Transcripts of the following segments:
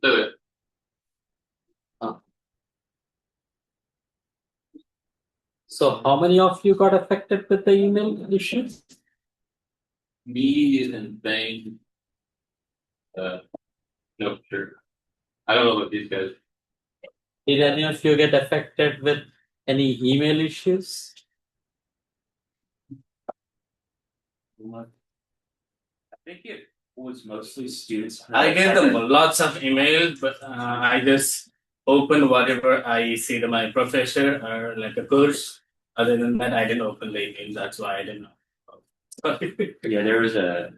Okay. So how many of you got affected with the email issues? Me and Bang. No, sure. I don't know about these guys. Did any of you get affected with any email issues? I think it was mostly students. I get lots of email, but I just open whatever I see to my professor or like a course. Other than that, I didn't open the email. That's why I didn't know. Yeah, there was a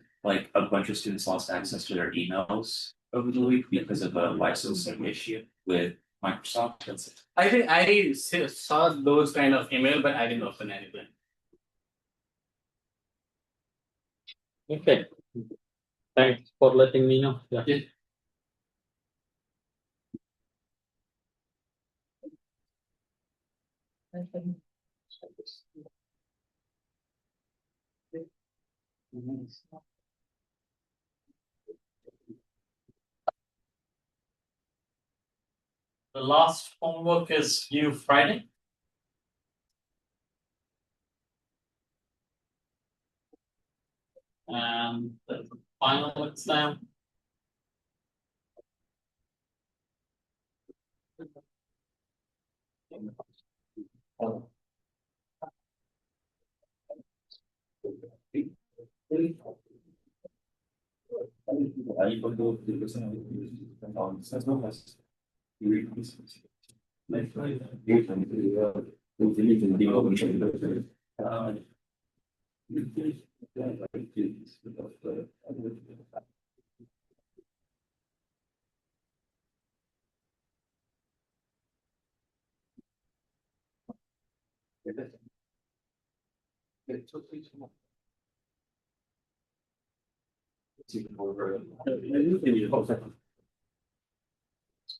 bunch of students lost access to their emails over the week because of a licensing issue with Microsoft. That's it. I think I saw those kind of email, but I didn't open anything. Okay. Thanks for letting me know. Yeah. The last homework is due Friday. And the final exam.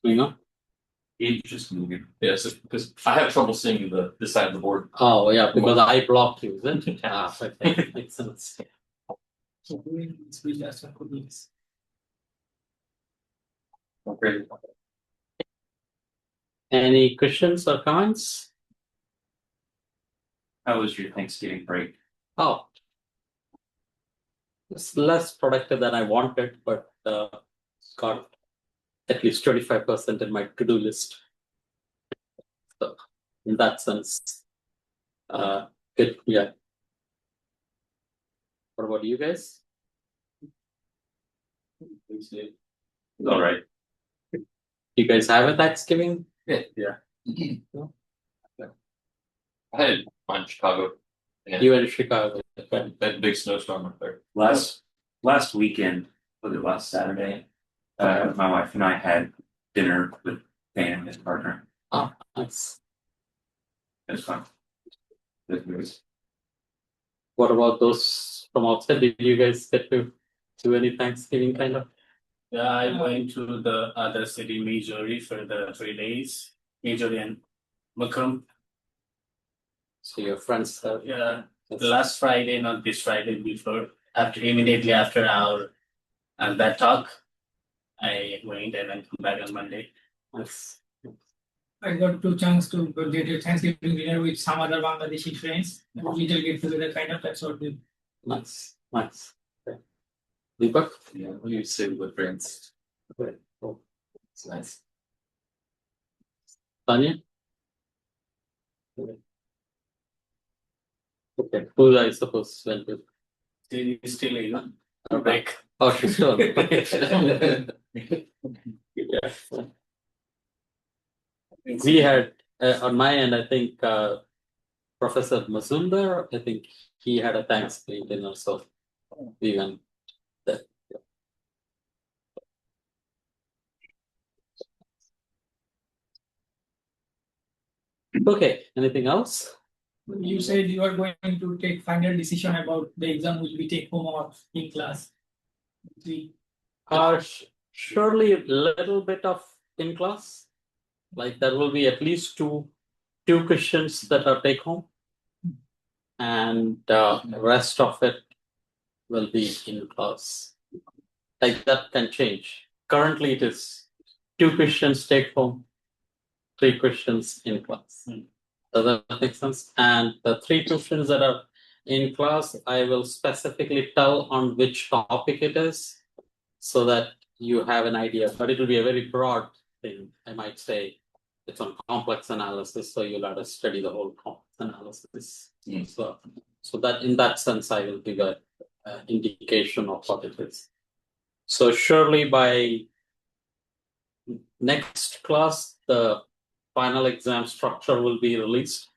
You know? It's just moving. Yes, because I have trouble seeing this side of the board. Oh yeah, because I blocked you, isn't it? Okay. Makes sense. Okay. Any questions or comments? How was your Thanksgiving break? Oh, it's less productive than I wanted, but got at least 25% in my to-do list. So in that sense, good. Yeah. What about you guys? All right. You guys have a Thanksgiving? Yeah. I had mine in Chicago. Yeah. You were in Chicago. That big snowstorm up there. Last weekend, was it last Saturday? My wife and I had dinner with Dan and his partner. Oh, nice. It was fun. It was. What about those from outside? Did you guys get to do any Thanksgiving kind of? Yeah, I went to the other city, Missouri, for the 3 days. Missouri and Macomb. So your friends have? Yeah, last Friday, not this Friday, before, immediately after our that talk, I went and then come back on Monday. Nice. I got 2 chance to go to Thanksgiving dinner with some other Bangladeshi friends. Little get together kind of, that's what we. Nice. Nice. Okay. Deepak? Yeah, we stay with friends. Okay. Cool. It's nice. Tanya? Okay. Who I suppose went with? Still, you know, Okay. Oh, she's still. Yeah. We had on my end, I think Professor Mazumdar, I think he had a Thanksgiving dinner, so we went there. Yeah. Okay, anything else? You said you are going to take final decision about the exam will be take home or in class. Surely a little bit of in class. Like there will be at least two questions that are take home, and the rest of it will be in class. Like that can change. Currently, it is 2 questions take home, 3 questions in class. Does that make sense? And the 3 questions that are in class, I will specifically tell on which topic it is so that you have an idea, but it will be a very broad thing. I might say it's on complex analysis, so you'll have to study the whole complex analysis. So that in that sense, I will give a indication of what it is. So surely by next class, the final exam structure will be released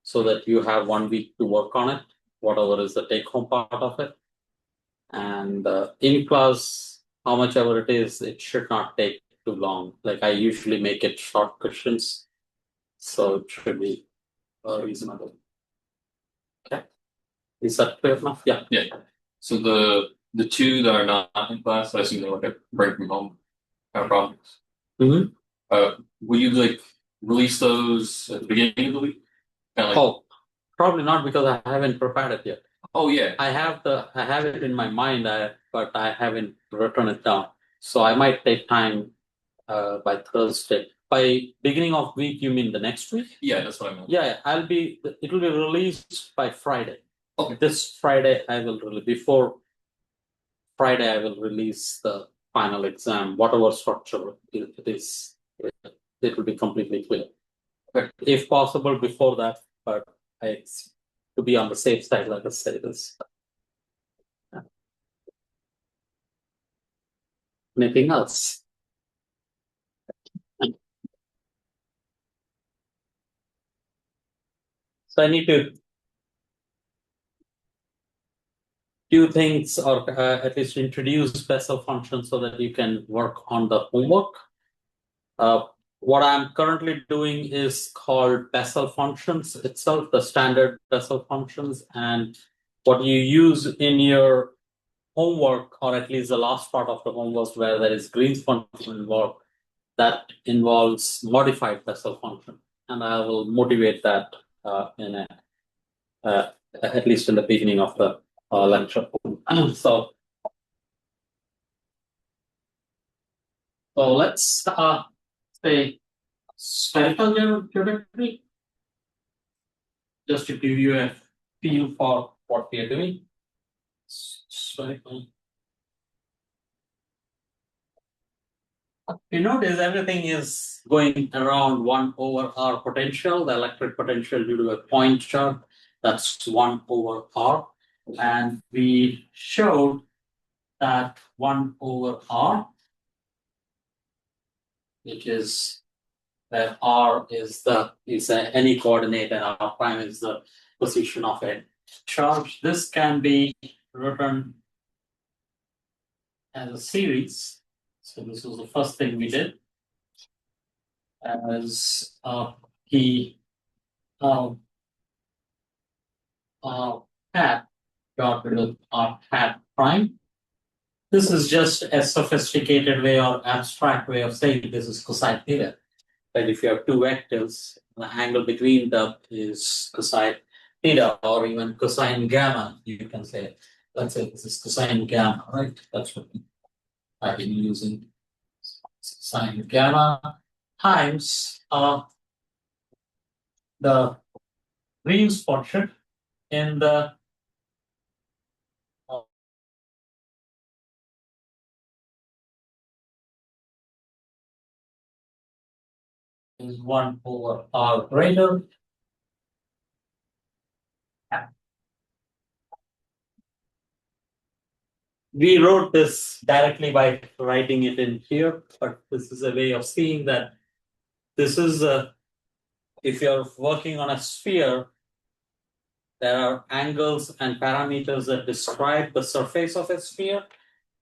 so that you have 1 week to work on it, whatever is the take-home part of it. And in class, how much ever it is, it should not take too long. Like I usually make it short questions, so it should be reasonable. Okay, is that clear enough? Yeah. Yeah. So the 2 that are not in class, I assume they're like a break from home kind of projects. Mm-hmm. Will you like release those at the beginning of the week? Kind of like, Oh, probably not because I haven't prepared it yet. oh yeah. I have it in my mind, but I haven't written it down. So I might take time by Thursday. By beginning of week, you mean the next week? Yeah, that's what I meant. Yeah, it will be released by Friday. Okay. This Friday before Friday I will release the final exam, whatever structure it is. It will be completely clear. Okay. If possible before that, but to be on the safe side, let us say this. Anything else? So I need to do things or at least introduce Bessel functions so that you can work on the homework. What I'm currently doing is called Bessel functions itself, the standard Bessel functions, and what you use in your homework, or at least the last part of the homework where there is Green's function involved, that involves modified Bessel function, and I will motivate that at least in the beginning of the lecture. So let's say spherical geometry, just to give you a feel for what we are doing. Spherical. You notice everything is going around 1 over R potential, the electric potential due to a point charge, that's 1 over R. And we showed that 1 over R, which is that R is any coordinate and R prime is the position of a charge. This can be written as a series. So this was the first thing we did as P hat dot with R hat prime. This is just a sophisticated way or abstract way of saying this is cosine theta. But if you have 2 vectors, the angle between them is cosine theta or even cosine gamma, you can say. Let's say this is cosine gamma, right? That's what I've been using. Sine gamma times the Green's function in the is 1 over R greater. We wrote this directly by writing it in here, but this is a way of seeing that this is if you're working on a sphere, there are angles and parameters that describe the surface of a sphere.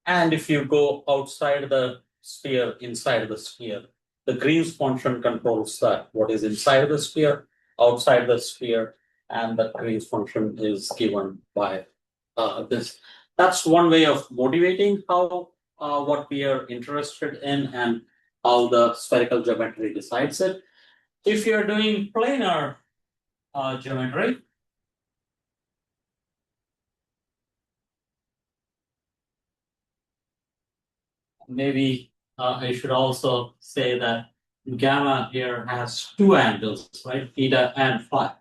And if you go outside the sphere, inside the sphere, the Green's function controls that, what is inside the sphere, outside the sphere, and the Green's function is given by this. That's one way of motivating how what we are interested in and how the spherical geometry decides it. If you're doing planar geometry, maybe I should also say that gamma here has two angles, right? Theta and phi.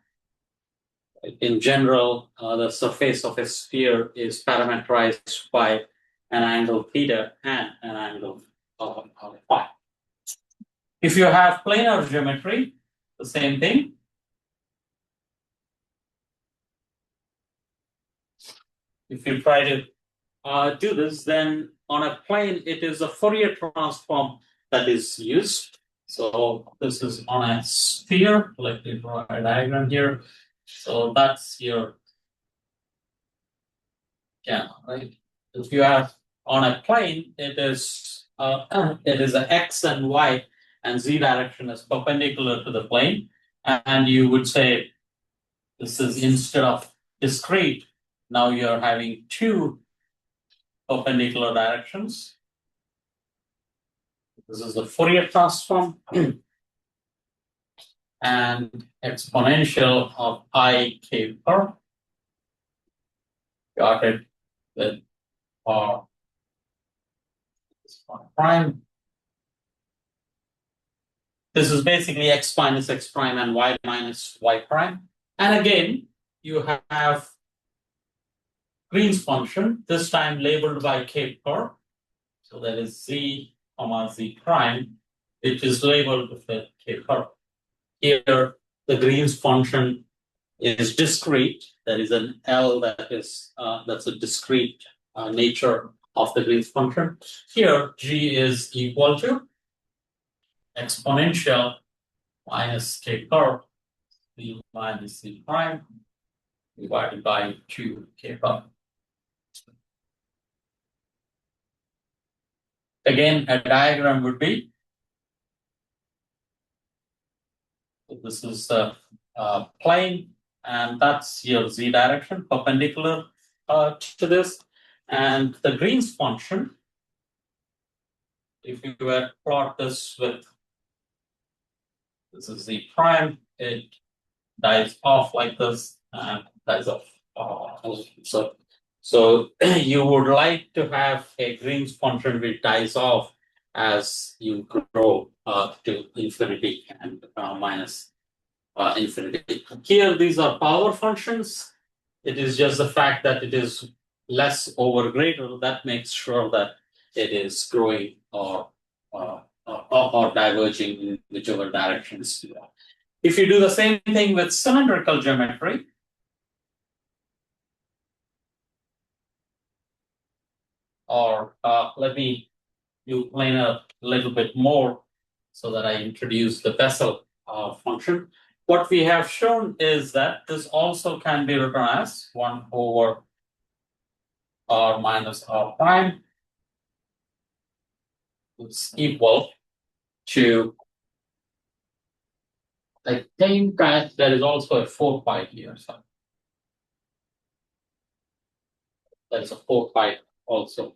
In general, the surface of a sphere is parameterized by an angle theta and an angle phi. If you have planar geometry, the same thing. If you try to do this, then on a plane, it is a Fourier transform that is used. So this is on a sphere. Let me draw a diagram here. So that's your gamma, right? If you have on a plane, it is a x and y and z direction is perpendicular to the plane, and you would say this is instead of discrete, now you're having two perpendicular directions. This is the Fourier transform and exponential of I k per. Got it with r prime. This is basically x minus x prime and y minus y prime. And again, you have Green's function, this time labeled by k per. So that is z comma z prime, which is labeled with the k per. Here, the Green's function is discrete. There is an L that is that's a discrete nature of the Green's function. Here, g is equal to exponential minus k per v minus c prime divided by 2 k per. Again, a diagram would be, this is the plane, and that's your z direction perpendicular to this. And the Green's function, if you were to plot this with, this is z prime, it dies off like this and dies off. So you would like to have a Green's function which dies off as you grow to infinity and minus infinity. Here, these are power functions. It is just the fact that it is less over greater that makes sure that it is growing or diverging in whichever directions. If you do the same thing with cylindrical geometry, or let me explain a little bit more so that I introduce the Bessel function. What we have shown is that this also can be written as 1 over r minus r prime. It's equal to, I think that there is also a 4 pi here. So there's a 4 pi also.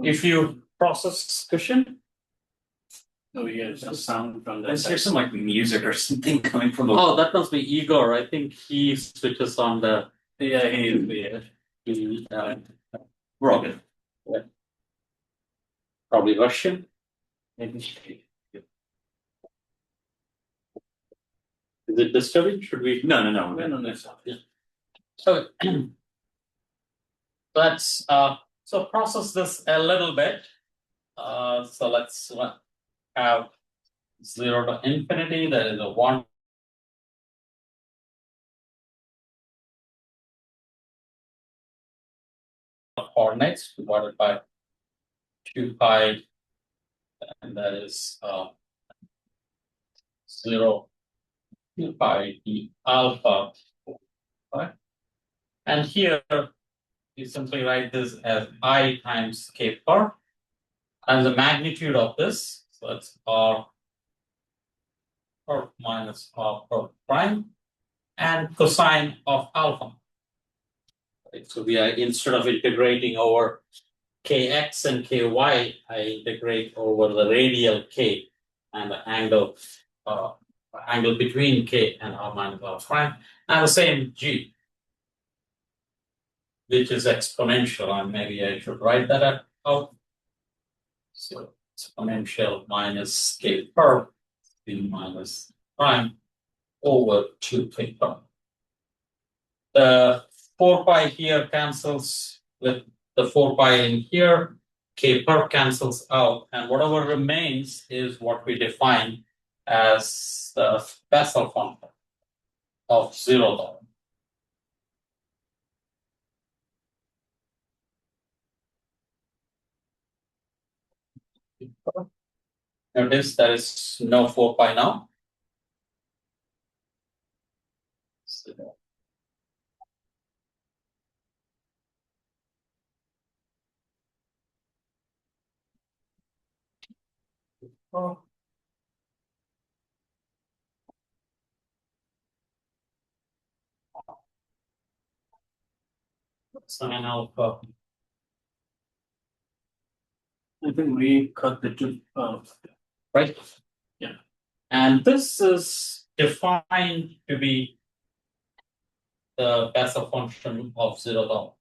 If you process cushion, Oh yeah, there's a sound from this. There's some like music or something coming from the. oh, that must be Igor. I think he switches on the. Yeah, we're all good. Yeah. Probably Russian. Maybe. Is it disturbing? Should we? No. Yeah. So let's so process this a little bit. So let's have 0 to infinity. That is a 1. Coordinates divided by 2 pi, and that is 0 2 pi d alpha. Right? And here you simply write this as I times k per, and the magnitude of this, so it's r minus r prime, and cosine of alpha. Right? So we are, instead of integrating over kx and ky, I integrate over the radial k and the angle between k and r minus r prime, and the same g, which is exponential, and maybe I should write that up. out. So exponential minus k per b minus prime over 2k per. The 4 pi here cancels with the 4 pi in here, k per cancels out, and whatever remains is what we define as the Bessel function of 0 dollar. Notice there is no 4 pi now. Sine alpha. I think we cut the two. Right? Yeah. And this is defined to be the Bessel function of 0 dollar.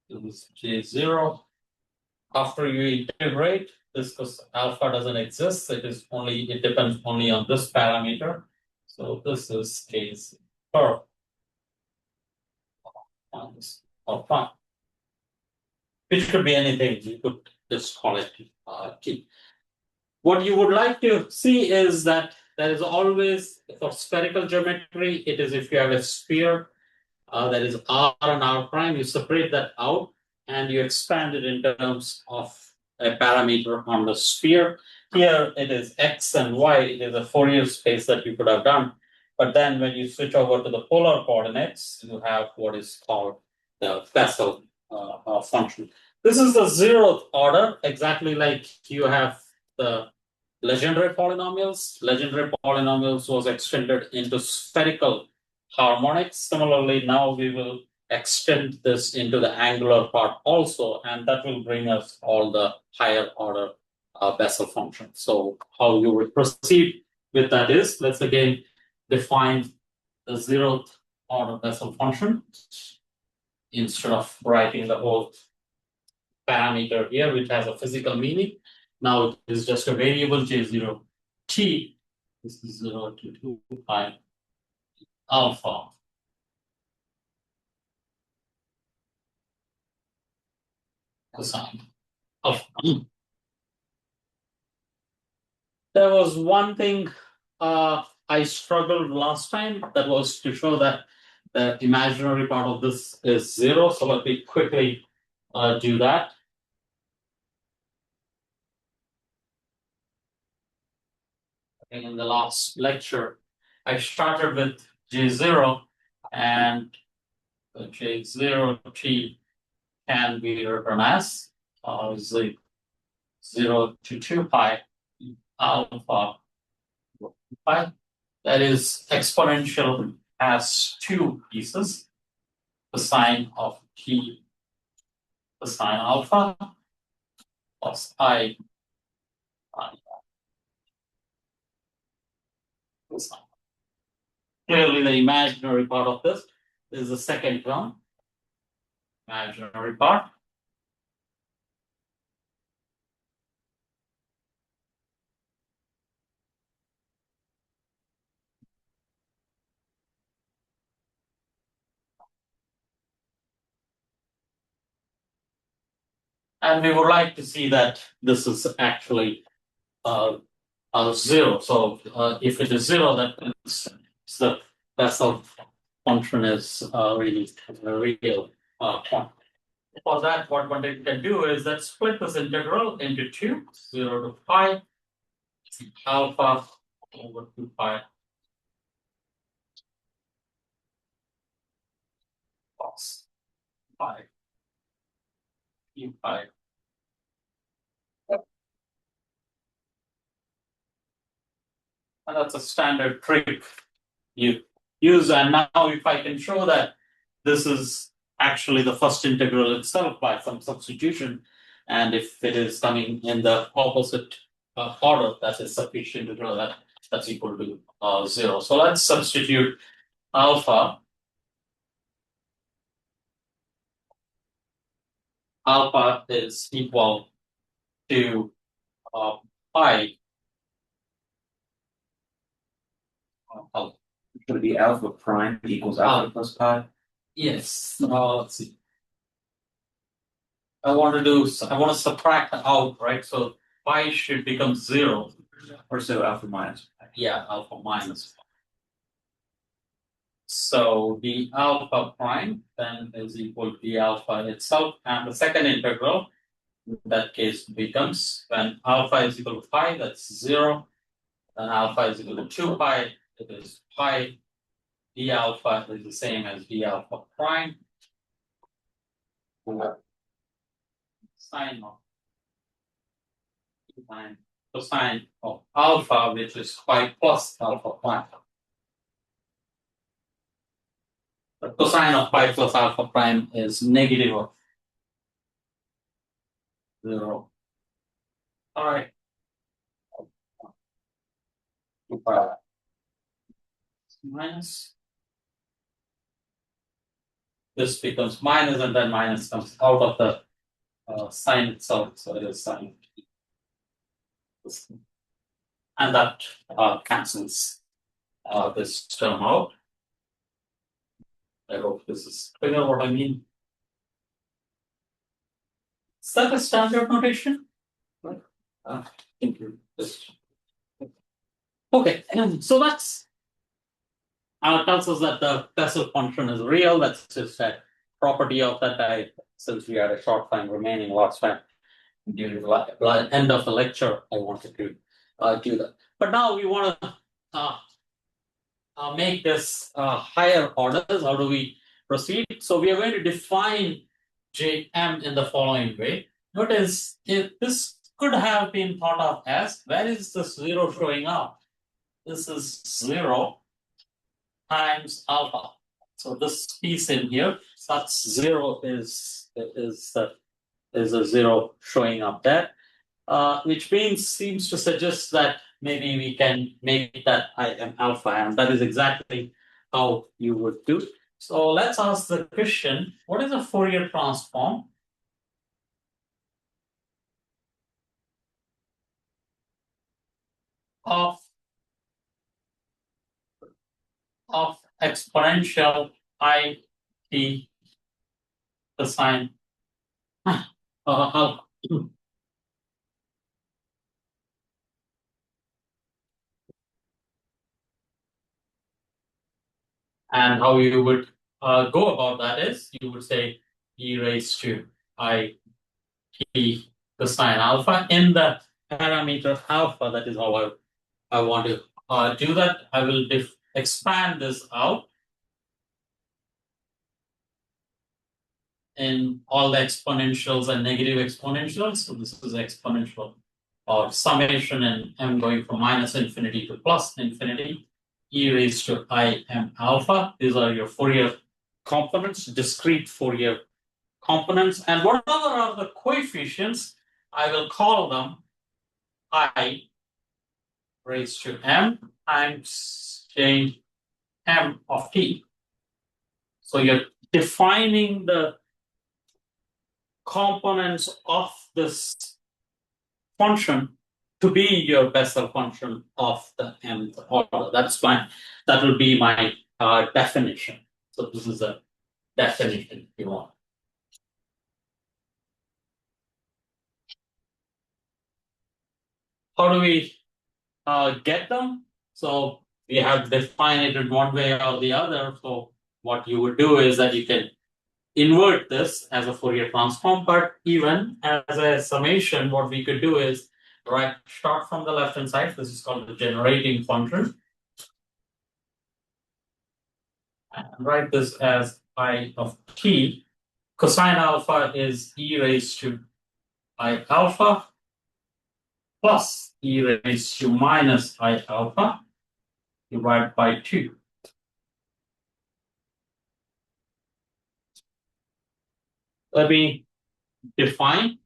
This is J0. After you integrate this, because alpha doesn't exist, it depends only on this parameter. So this is case per minus alpha, which could be anything. You could just call it t. What you would like to see is that there is always, for spherical geometry, it is if you have a sphere that is r and r prime, you separate that out and you expand it in terms of a parameter on the sphere. Here it is x and y, it is a Fourier space that you could have done. But then when you switch over to the polar coordinates, you have what is called the Bessel function. This is the 0th order, exactly like you have the legendary polynomials. Legendary polynomials was extended into spherical harmonics. Similarly, now we will extend this into the angular part also, and that will bring us all the higher order Bessel functions. So how you would proceed with that is, let's again define the 0th order Bessel function instead of writing the whole parameter here, which has a physical meaning. Now it is just a variable J0 t. This is 0 to 2 pi alpha. Cosine alpha. There was one thing I struggled last time, that was to show that the imaginary part of this is 0. So let me quickly do that. In the last lecture, I started with J0, and J0 t can be written as 0 to 2 pi alpha pi. That is exponential has two pieces, the sine of t, the sine alpha, plus I cosine. Clearly, the imaginary part of this is the second term, imaginary part. And we would like to see that this is actually 0. So if it is 0, that means the Bessel function is really a real point. For that, what one can do is that split this integral into 2, 0 to pi alpha over 2 pi plus pi u pi. And that's a standard trick you use. And now if I can show that this is actually the first integral itself by some substitution, and if it is coming in the opposite order, that is sufficient to know that that's equal to 0. So let's substitute alpha alpha is equal to pi. Should it be alpha prime equals alpha plus pi? Yes. Let's see. I want to subtract out, right? So pi should become 0. Or so alpha minus pi. Yeah, alpha minus pi. So the alpha prime then is equal to the alpha itself, and the second integral in that case becomes when alpha is equal to pi, that's 0. Then alpha is equal to 2 pi, it is pi. D alpha is the same as d alpha prime. Sine of cosine of alpha, which is pi plus alpha prime. The cosine of pi plus alpha prime is negative of 0. All right. 2 pi minus. This becomes minus, and then minus comes out of the sign itself, so it is sine. And that cancels this term out. I hope this is clear what I mean. Is that a standard notation? Thank you. Okay, so that's tells us that the Bessel function is real. That's just a property of that type. Since we had a short time remaining, last time during the end of the lecture, I wanted to do that. But now we want to make this higher orders. How do we proceed? So we are going to define Jm in the following way. Notice if this could have been thought of as, where is the 0 showing up? This is 0 times alpha. So this piece in here, such 0 is a 0 showing up there, which seems to suggest that maybe we can make that Im alpha, and that is exactly how you would do. So let's ask the question: what is a Fourier transform of exponential I t cosine alpha? And how you would go about that is you would say e raised to I t cosine alpha in the parameter alpha. That is how I want to do that. I will expand this out in all the exponentials and negative exponentials. So this is exponential or summation in m going from minus infinity to plus infinity. E raised to I m alpha. These are your Fourier components, discrete Fourier components, and whatever are the coefficients, I will call them I raised to m times j m of t. So you're defining the components of this function to be your Bessel function of the nth order. That's fine. That will be my definition. So this is a definition if you want. How do we get them? So we have defined it in one way or the other. So what you would do is that you can invert this as a Fourier transform, but even as a summation, what we could do is start from the left hand side. This is called the generating function. And write this as I of t. Cosine alpha is e raised to I alpha plus e raised to minus I alpha divided by 2. Let me define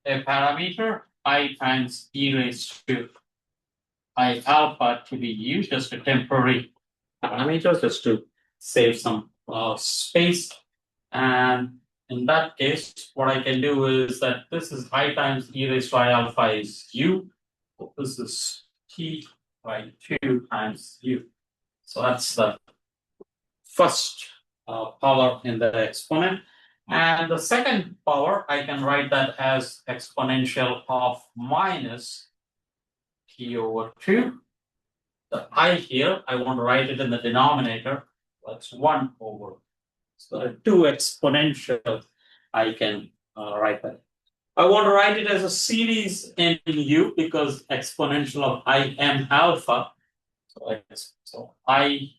a parameter I times e raised to I alpha to be used as a temporary parameter just to save some space. And in that case, what I can do is that this is I times e raised to I alpha is u. So this is t by 2 times u. So that's the first power in the exponent. And the second power, I can write that as exponential of minus t over 2. The I here, I want to write it in the denominator. That's 1 over. So 2 exponential, I can write that. I want to write it as a series in u because exponential of I m alpha. So I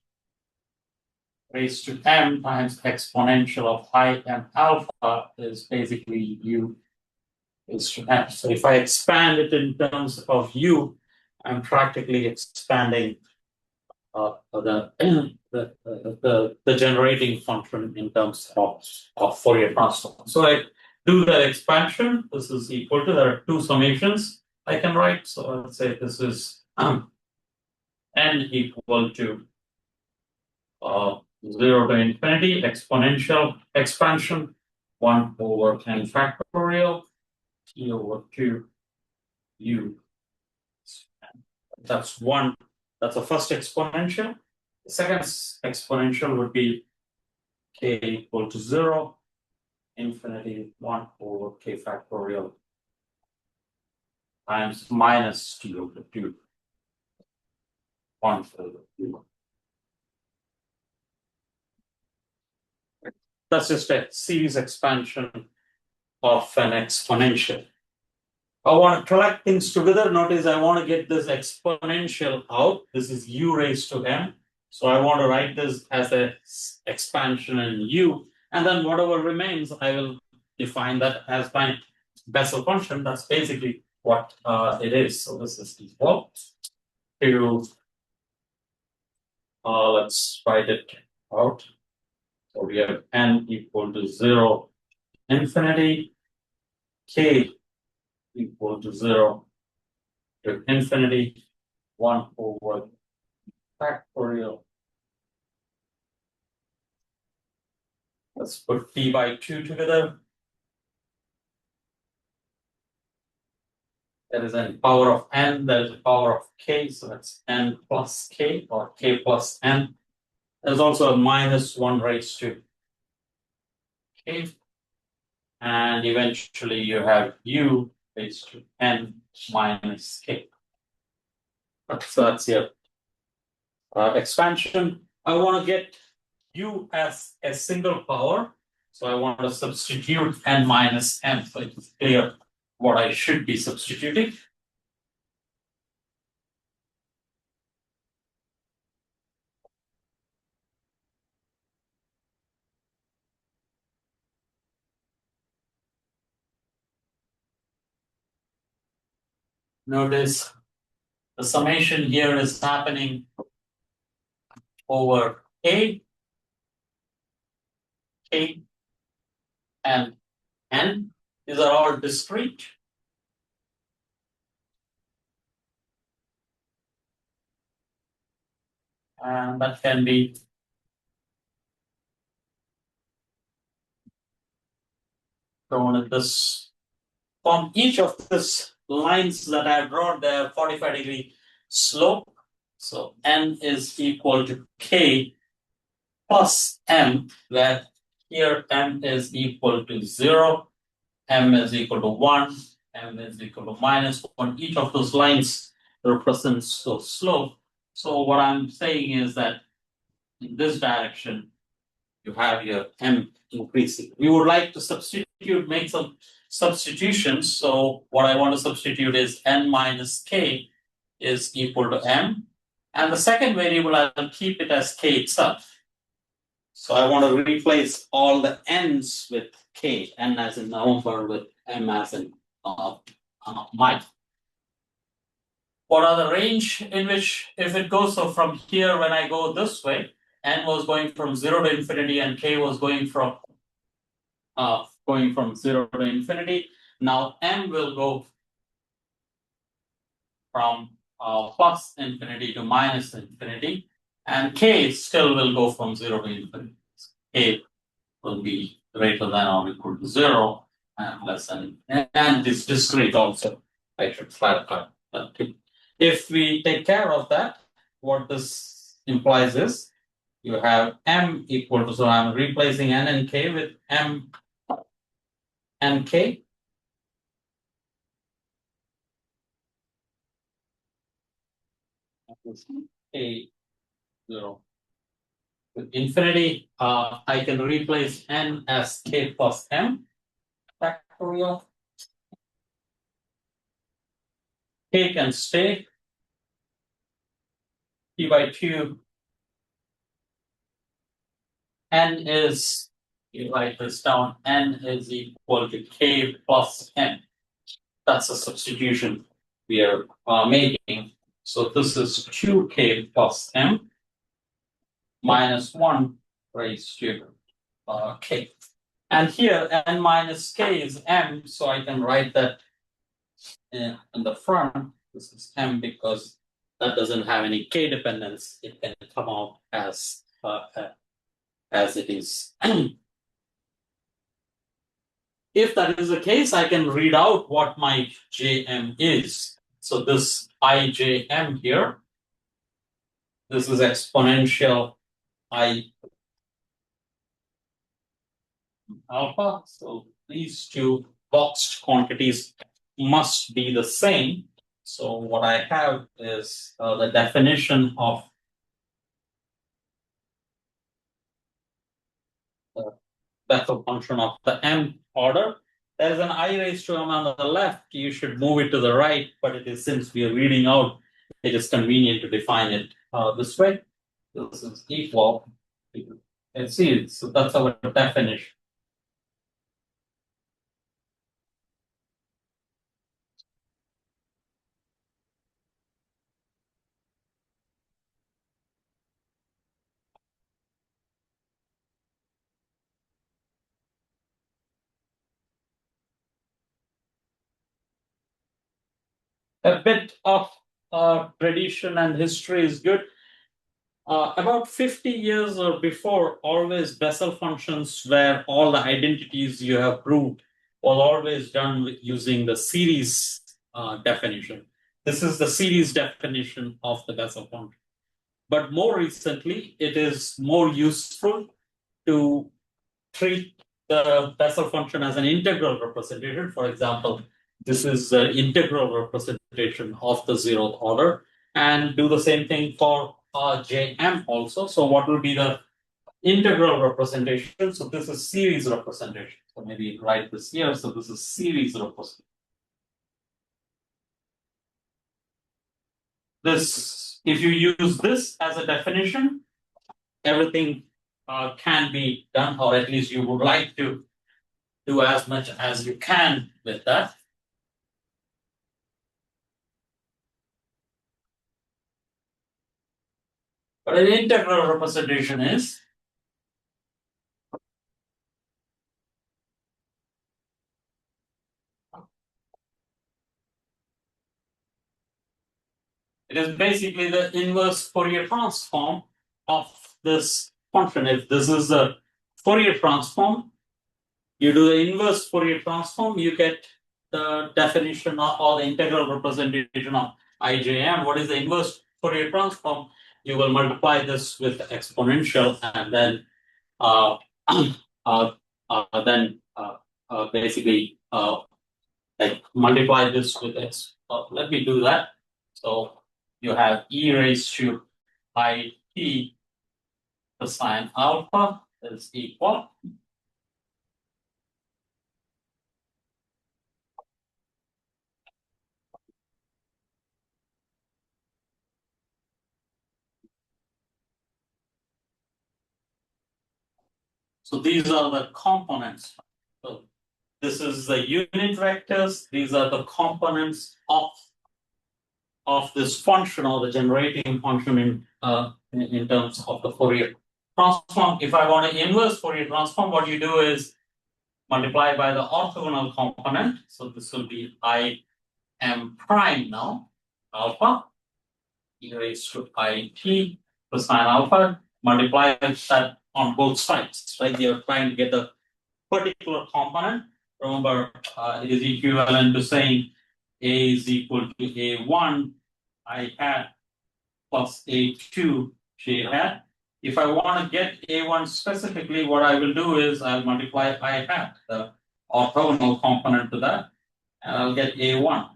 raised to m times exponential of I m alpha is basically u raised to m. So if I expand it in terms of u, I'm practically expanding the generating function in terms of Fourier transform. So I do that expansion. This is equal to, there are two summations I can write. So let's say this is n equal to 0 to infinity exponential expansion 1 over n factorial t over 2 u. That's one. That's the first exponential. The second exponential would be k equal to 0, infinity 1 over k factorial times minus t over 2, 1 over 2. That's just a series expansion of an exponential. I want to collect things together. Notice I want to get this exponential out. This is u raised to m. So I want to write this as an expansion in u. And then whatever remains, I will define that as my Bessel function. That's basically what it is. So this is equal to, let's write it out. So we have n equal to 0, infinity, k equal to 0 to infinity, 1 over factorial. Let's put t by 2 together. There is a power of n, there is a power of k, so that's n plus k or k plus n. There's also a minus 1 raised to k. And eventually you have u raised to n minus k. So that's your expansion. I want to get u as a single power. So I want to substitute n minus m. So it's clear what I should be substituting. Notice the summation here is happening over a, k, and n. These are all discrete. And that can be shown in this form. Each of these lines that I have drawn, they have 45-degree slope. So n is equal to k plus m, where here m is equal to 0, m is equal to 1, m is equal to minus 1. Each of those lines represents the slope. So what I'm saying is that in this direction, you have your m increasing. We would like to substitute, make some substitutions. So what I want to substitute is n minus k is equal to m. And the second variable, I'll keep it as k itself. So I want to replace all the n's with k, n as in November with m as in Mike. What are the range in which, if it goes, so from here when I go this way, n was going from 0 to infinity and k was going from 0 to infinity. Now m will go from plus infinity to minus infinity, and k still will go from 0 to infinity. K will be greater than or equal to 0 and less than, and it's discrete also. I should clarify that. If we take care of that, what this implies is you have m equal to, so I'm replacing n and k with m and k. A 0. With infinity, I can replace n as k plus m factorial. K can stay. P by 2. N is, you write this down, n is equal to k plus m. That's a substitution we are making. So this is 2k plus m minus 1 raised to k. And here n minus k is m, so I can write that in the front. This is m because that doesn't have any k dependence. It can come out as it is. If that is the case, I can read out what my Jm is. So this Ijm here, this is exponential I alpha. So these two boxed quantities must be the same. So what I have is the definition of the Bessel function of the m order. There's an I raised to m on the left. You should move it to the right, but it is, since we are reading out, it is convenient to define it this way. This is equal. And see, so that's our definition. A bit of tradition and history is good. About 50 years or before, always Bessel functions where all the identities you have proved was always done with using the series definition. This is the series definition of the Bessel function. But more recently, it is more useful to treat the Bessel function as an integral representation. For example, this is the integral representation of the zeroth order, and do the same thing for Jm also. So what will be the integral representation? So this is series representation. So maybe write this here. So this is series representation. This, if you use this as a definition, everything can be done, or at least you would like to do as much as you can with that. But an integral representation is it is basically the inverse Fourier transform of this function. If this is the Fourier transform, you do the inverse Fourier transform, you get the definition of, or the integral representation of Ijm. What is the inverse Fourier transform? You will multiply this with exponential, and then basically like multiply this with x. Let me do that. So you have e raised to I t cosine alpha is equal. So these are the components. So this is the unit vectors. These are the components of this function, or the generating function in terms of the Fourier transform. If I want to inverse Fourier transform, what you do is multiply by the orthogonal component. So this will be I m prime now, alpha, e raised to I t cosine alpha, multiply that on both sides, right? You're trying to get the particular component. Remember, it is equivalent to saying A is equal to A1 I hat plus A2 J hat. If I want to get A1 specifically, what I will do is I'll multiply I hat, the orthogonal component to that, and I'll get A1.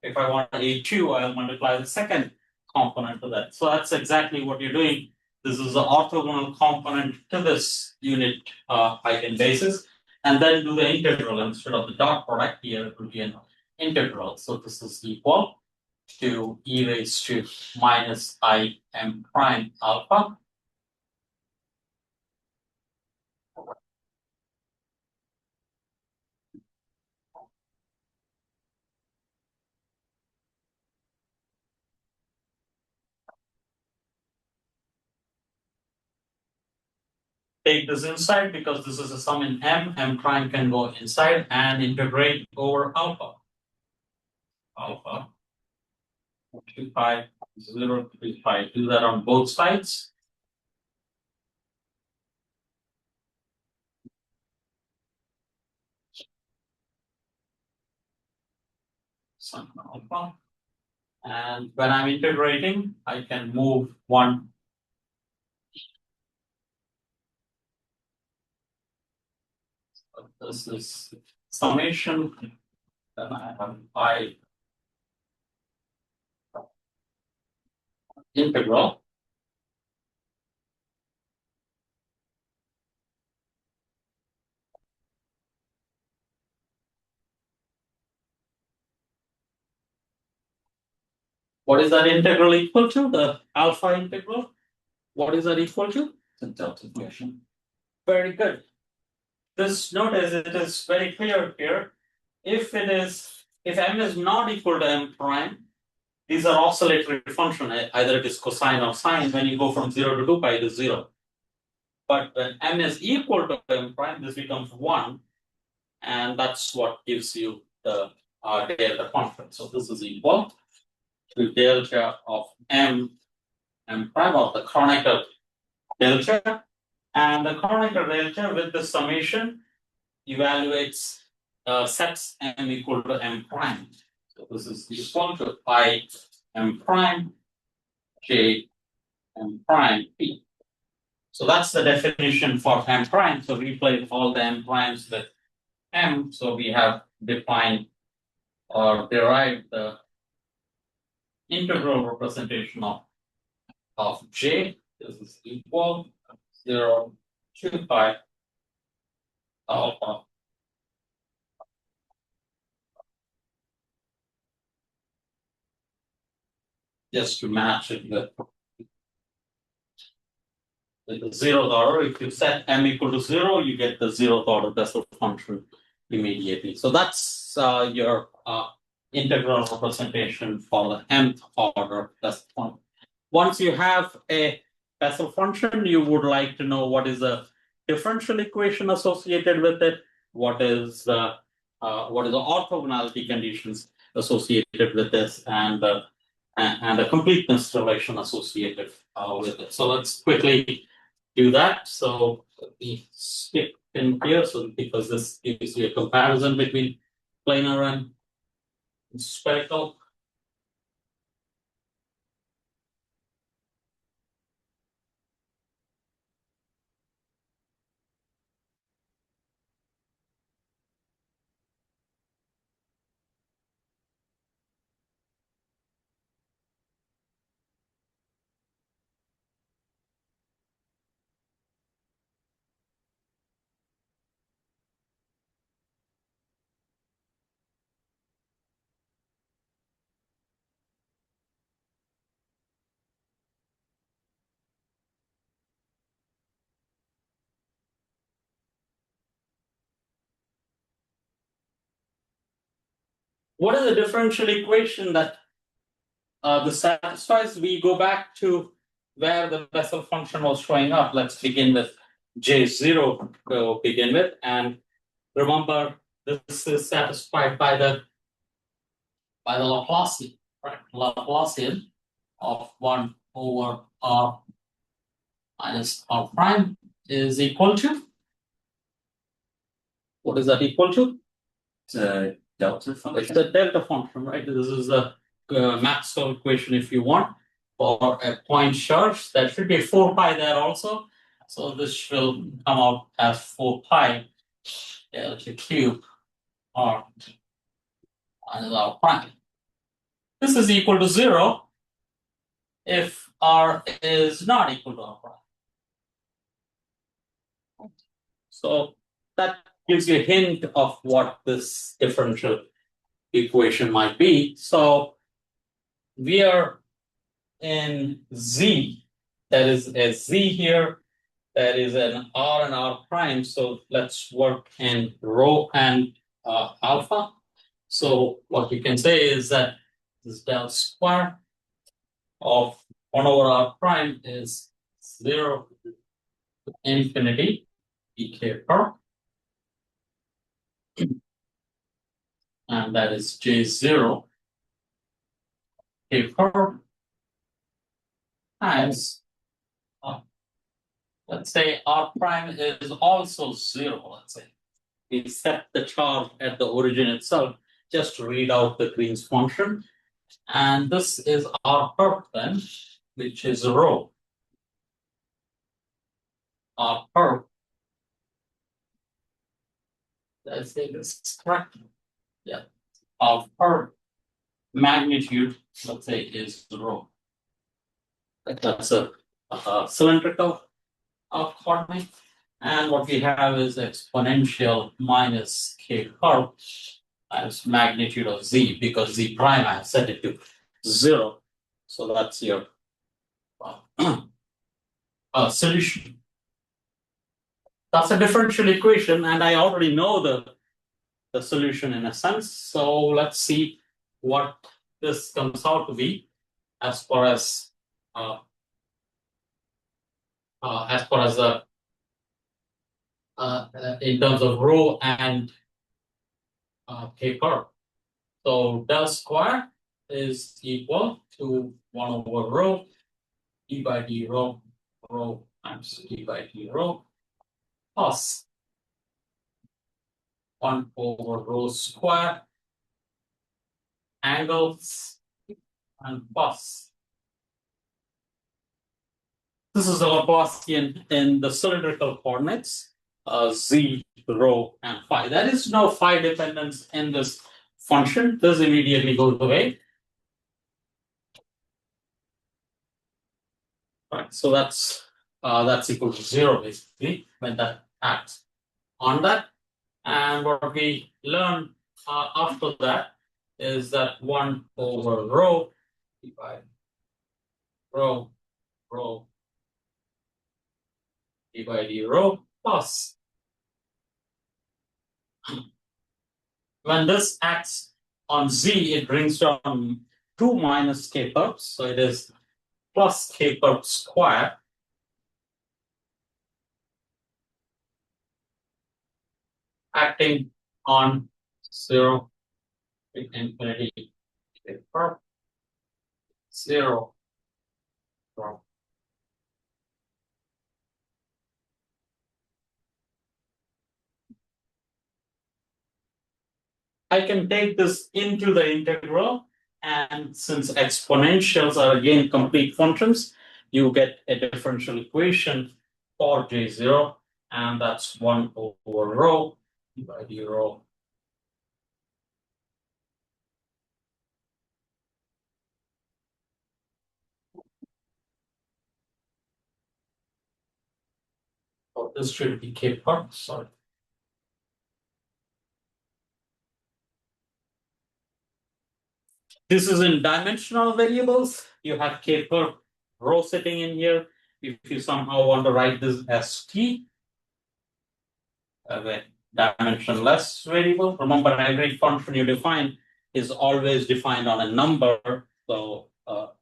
If I want A2, I'll multiply the second component to that. So that's exactly what you're doing. This is the orthogonal component to this unit eigenbasis, and then do the integral instead of the dot product. Here it will be an integral. So this is equal to e raised to minus I m prime alpha. Take this inside because this is a sum in m prime can go inside and integrate over alpha. Alpha 2 pi 0 3 pi. Do that on both sides. Sum alpha. And when I'm integrating, I can move one. This is summation. Then I have I integral. What is that integral equal to? The alpha integral? What is that equal to? The delta function. Very good. This notice it is very clear here. If m is not equal to m prime, these are oscillatory function, either it is cosine or sine. When you go from 0 to 2 pi, it is 0. But when m is equal to m prime, this becomes 1. And that's what gives you the delta function. So this is equal to delta of m prime, or the Kronecker delta. And the Kronecker delta with the summation evaluates sets m equal to m prime. So this is equal to I m prime j m prime p. So that's the definition for m prime. So replace all the m primes with m. So we have defined or derived the integral representation of j. This is equal 0 to pi alpha just to match it with the zeroth order. If you set m equal to 0, you get the zeroth order Bessel function immediately. So that's your integral representation for the nth order Bessel function. Once you have a Bessel function, you would like to know what is the differential equation associated with it, what is the orthogonality conditions associated with this, and the completeness relation associated with it. So let's quickly do that. So let me skip in here, so because this gives you a comparison between planar and spherical. What is the differential equation that this satisfies? We go back to where the Bessel function was showing up. Let's begin with J0 to begin with. And remember, this is satisfied by the Laplacian, right? Laplacian of 1 over r minus r prime is equal to What is that equal to? It's a delta It's function. the delta function, right? This is a Maxwell equation if you want, for a point charge. There should be 4 pi there also. So this will come out as 4 pi delta cube r minus r prime. This is equal to 0 if r is not equal to r prime. So that gives you a hint of what this differential equation might be. So we are in Z. There is a Z here. There is an R and R prime. So let's work in rho and alpha. So what we can say is that this del square of 1 over R prime is 0 to infinity dk per, and that is J0 k per times, let's say R prime is also 0, let's say. We set the charge at the origin itself, just to read out the Green's function. And this is our perp then, which is rho. Our perp, let's say this is correct. Yeah. Our perp magnitude, let's say, is rho. That's a cylindrical coordinate. And what we have is exponential minus k perp as magnitude of z, because z prime I have set it to 0. So that's your solution. That's a differential equation, and I already know the solution in a sense. So let's see what this comes out to be as far as the in terms of rho and k perp. So del square is equal to 1 over rho d by d rho times d by d rho plus 1 over rho square angles and plus. This is the Laplacian in the cylindrical coordinates, z, rho, and phi. There is no phi dependence in this function. This immediately goes away. Right, so that's equal to 0 basically when that acts on that. And what we learn after that is that 1 over rho divided rho d by d rho plus, when this acts on z, it brings down 2 minus k perps, so it is plus k perp square acting on 0 to infinity k perp 0 rho. I can take this into the integral, and since exponentials are again complete functions, you get a differential equation for J0, and that's 1 over rho d by d rho. Oh, this should be k perp, sorry. This is in dimensional variables. You have k perp rho sitting in here. If you somehow want to write this as t, a dimensionless variable, remember every function you define is always defined on a number, so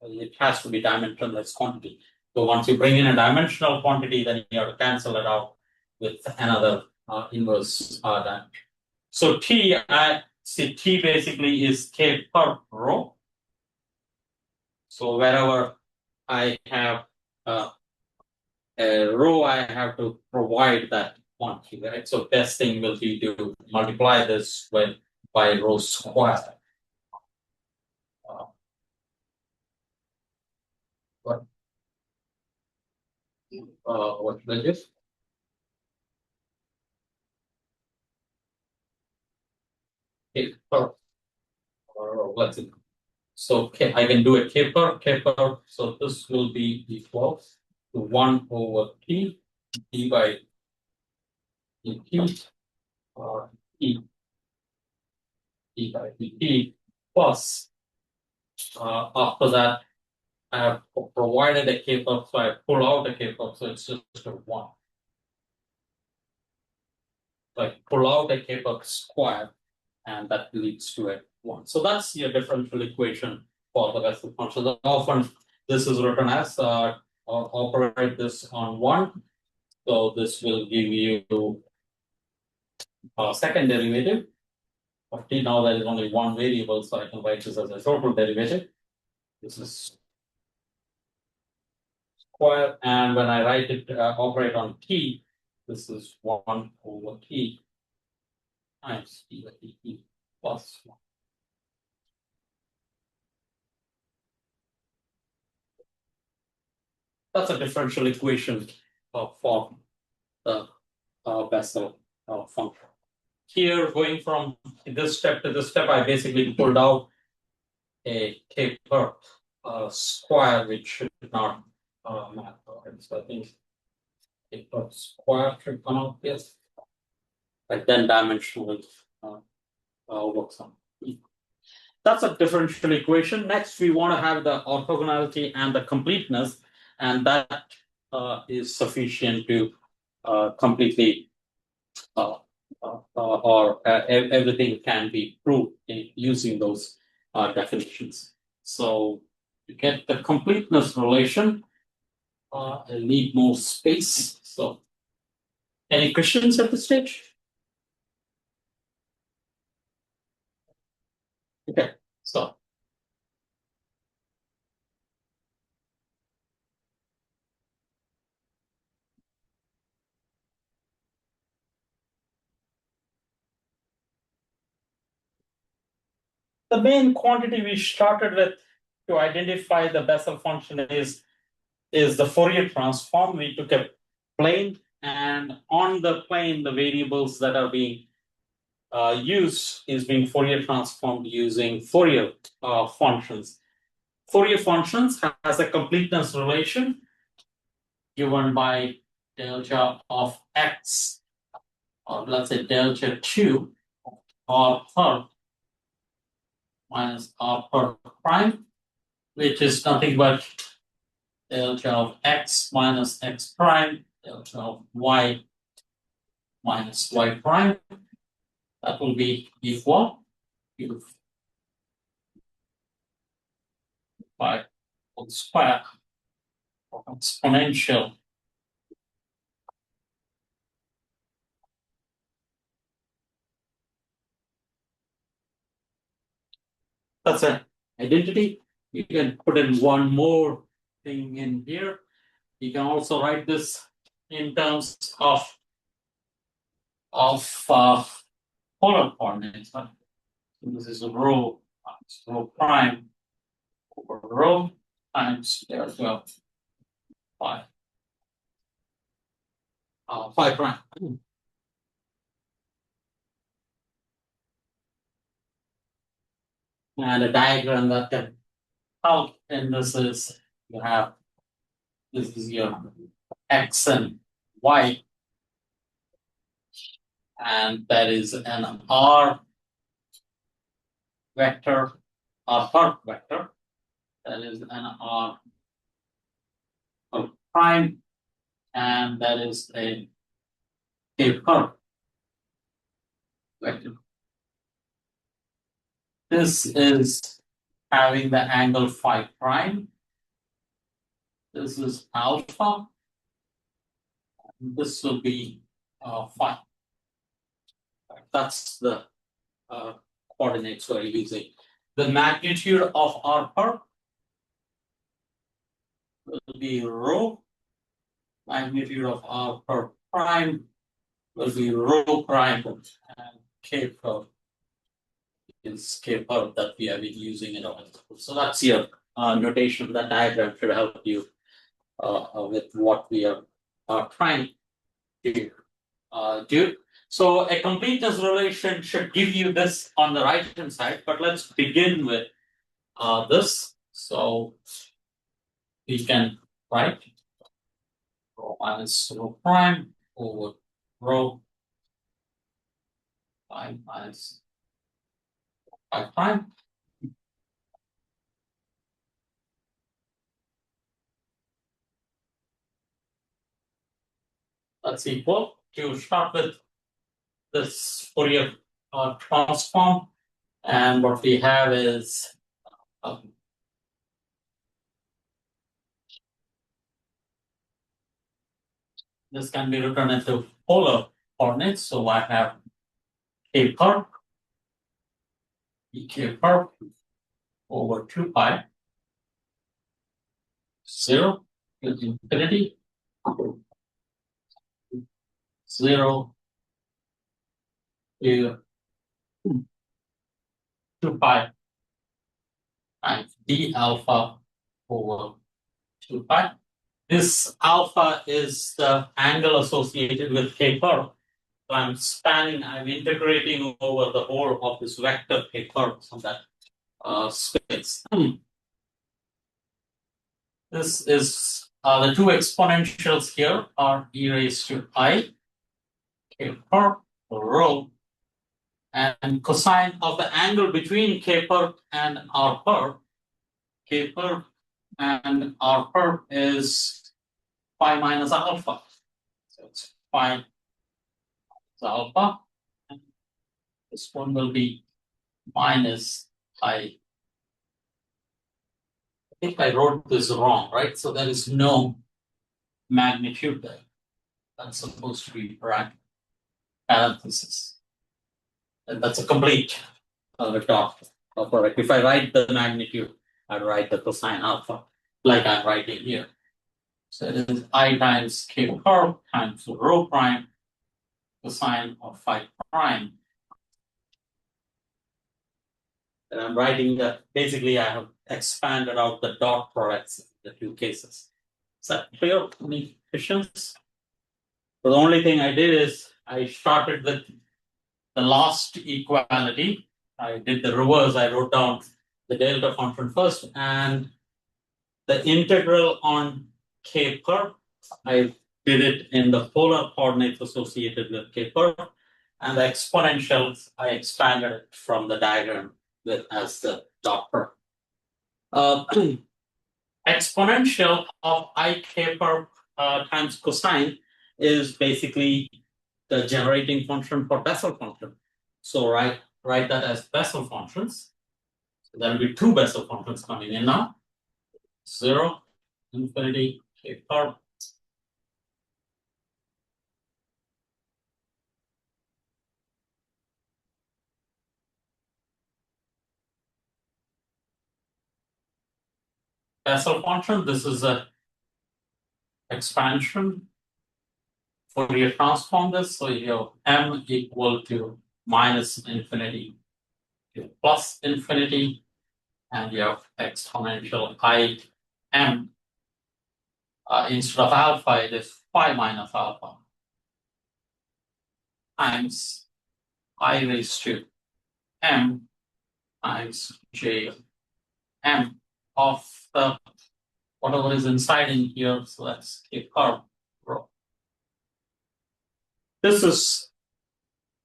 it has to be dimensionless quantity. So once you bring in a dimensional quantity, then you have to cancel it out with another inverse dimension. So t, t basically is k perp rho. So wherever I have a rho, I have to provide that 1 key, right? So testing will be to multiply this with by rho square. What should I do? K per, or let's see. So I can do a K per. So this will be equal to 1 over T d by dt or E d by dt plus after that I have provided a K per, so I pull out a K per, so it's just a 1. So I pull out a K per square and that leads to a 1. So that's your differential equation for the Bessel function. Often this is written as operate this on 1. So this will give you a second derivative of t. Now there is only one variable, so I can write this as a total derivative. This is square, and when I write it operate on t, this is 1 over t times t by dt plus 1. That's a differential equation for the Bessel function. Here, going from this step to this step, I basically pulled out a K per square, which should not map. So I think K per square should come out, yes. Like then dimensional works on. That's a differential equation. Next, we want to have the orthogonality and the completeness, and that is sufficient to completely everything can be proved using those definitions. So to get the completeness relation, I need more space. So any questions at this stage? Okay, so the main quantity we started with to identify the Bessel function is the Fourier transform. We took a plane, and on the plane, the variables that are being used is being Fourier transformed using Fourier functions. Fourier functions has a completeness relation given by delta of x, or let's say delta 2 r per minus r per prime, which is nothing but delta of x minus x prime, delta of y minus y prime. That will be equal to by whole square or exponential. That's an identity. You can put in one more thing in here. You can also write this in terms of polar coordinates. So this is rho prime over rho times delta of phi prime. And a diagram that can help in this is you have this is your x and y, and that is an r vector, r per vector. That is an r prime, and that is a per vector. This is having the angle phi prime. This is alpha. This will be phi. That's the coordinates we're using. The magnitude of r per will be rho. Magnitude of r per prime will be rho prime and k curve is k curve that we have been using in our school. So that's your notation. That diagram should help you with what we are trying to do. So a completeness relation should give you this on the right hand side, but let's begin with this. So we can write rho minus rho prime over rho prime minus phi prime. That's equal to start with this Fourier transform, and what we have is this can be written into polar coordinates. So I have k curve, ek curve over 2 pi 0 to infinity 0 to 2 pi times d alpha over 2 pi. This alpha is the angle associated with k curve. So I'm integrating over the whole of this vector k curve from that space. This is the two exponentials here are e raised to I k curve rho, and cosine of the angle between k curve and r curve. K curve and r curve is phi minus alpha. So it's phi minus alpha. And this one will be minus I think I wrote this wrong, right? So there is no magnitude there. That's supposed to be parenthesis. And that's a complete dot product. If I write the magnitude, I write the cosine alpha like I'm writing here. So it is I times k curve times rho prime cosine of phi prime. And I'm writing that basically I have expanded out the dot products in the two cases. Is that clear? Any questions? So the only thing I did is I started with the last equality. I did the reverse. I wrote down the delta function first, and the integral on k curve, I did it in the polar coordinates associated with k curve, and the exponentials I expanded it from the diagram with as the dot curve. Exponential of I k curve times cosine is basically the generating function for Bessel function. So write that as Bessel functions. So there will be two Bessel functions coming in now. 0, infinity, k curve. Bessel function, this is a expansion. Fourier transform this, so you have m equal to minus infinity to plus infinity, and you have exponential I m. Instead of alpha, it is phi minus alpha times I raised to m times j m of the whatever is inside in here. So let's keep curve rho. This is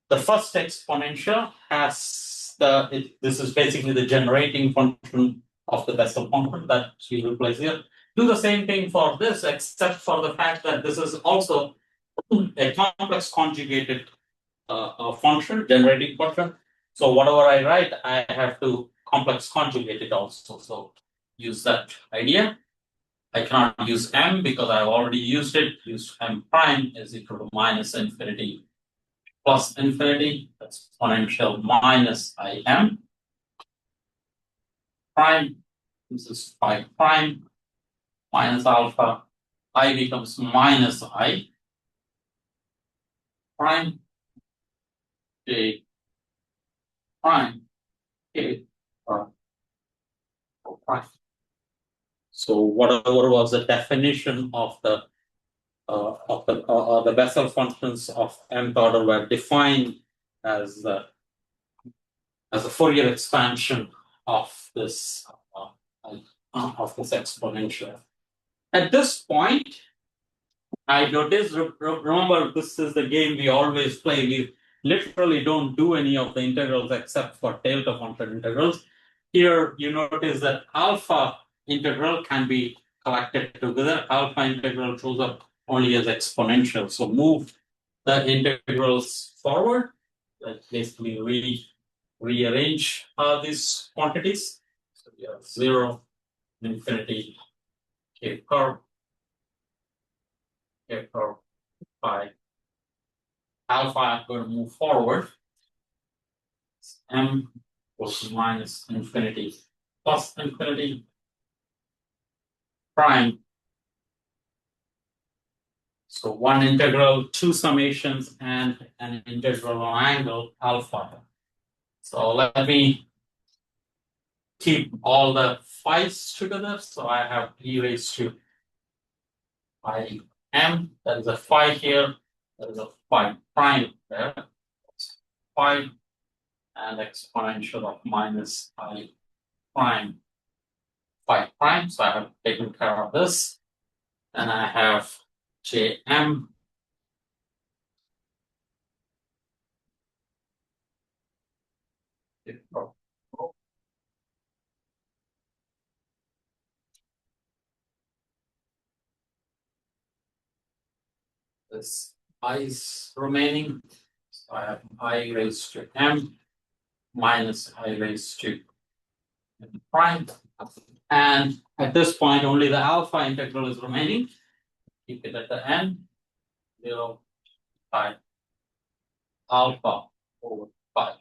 the first exponential has this is basically the generating function of the Bessel function that we replace here. Do the same thing for this, except for the fact that this is also a complex conjugated function, generating function. So whatever I write, I have to complex conjugate it also. So use that idea. I cannot use m because I've already used it. Use m prime is equal to minus infinity plus infinity, exponential minus im prime. This is phi prime minus alpha. I becomes minus I prime J prime K prime. So whatever was the definition of the Bessel functions of nth order were defined as a Fourier expansion of this exponential. At this point, I noticed. Remember, this is the game we always play. We literally don't do any of the integrals except for delta function integrals. Here, you notice that alpha integral can be collected together. Alpha integral shows up only as exponential. So move the integrals forward. Let's basically rearrange these quantities. So we have 0, infinity, k curve, by alpha. I'm going to move forward. M goes to minus infinity plus infinity prime. So one integral, two summations, and an integral on angle alpha. So let me keep all the phi's together. So I have e raised to phi m. That is a phi here. That is a phi prime there. Phi and exponential of minus phi prime. Phi prime. So I have taken care of this. And I have Jm this I is remaining. So I have I raised to m minus I raised to m prime. And at this point, only the alpha integral is remaining. Keep it at the end. 0 pi alpha over pi.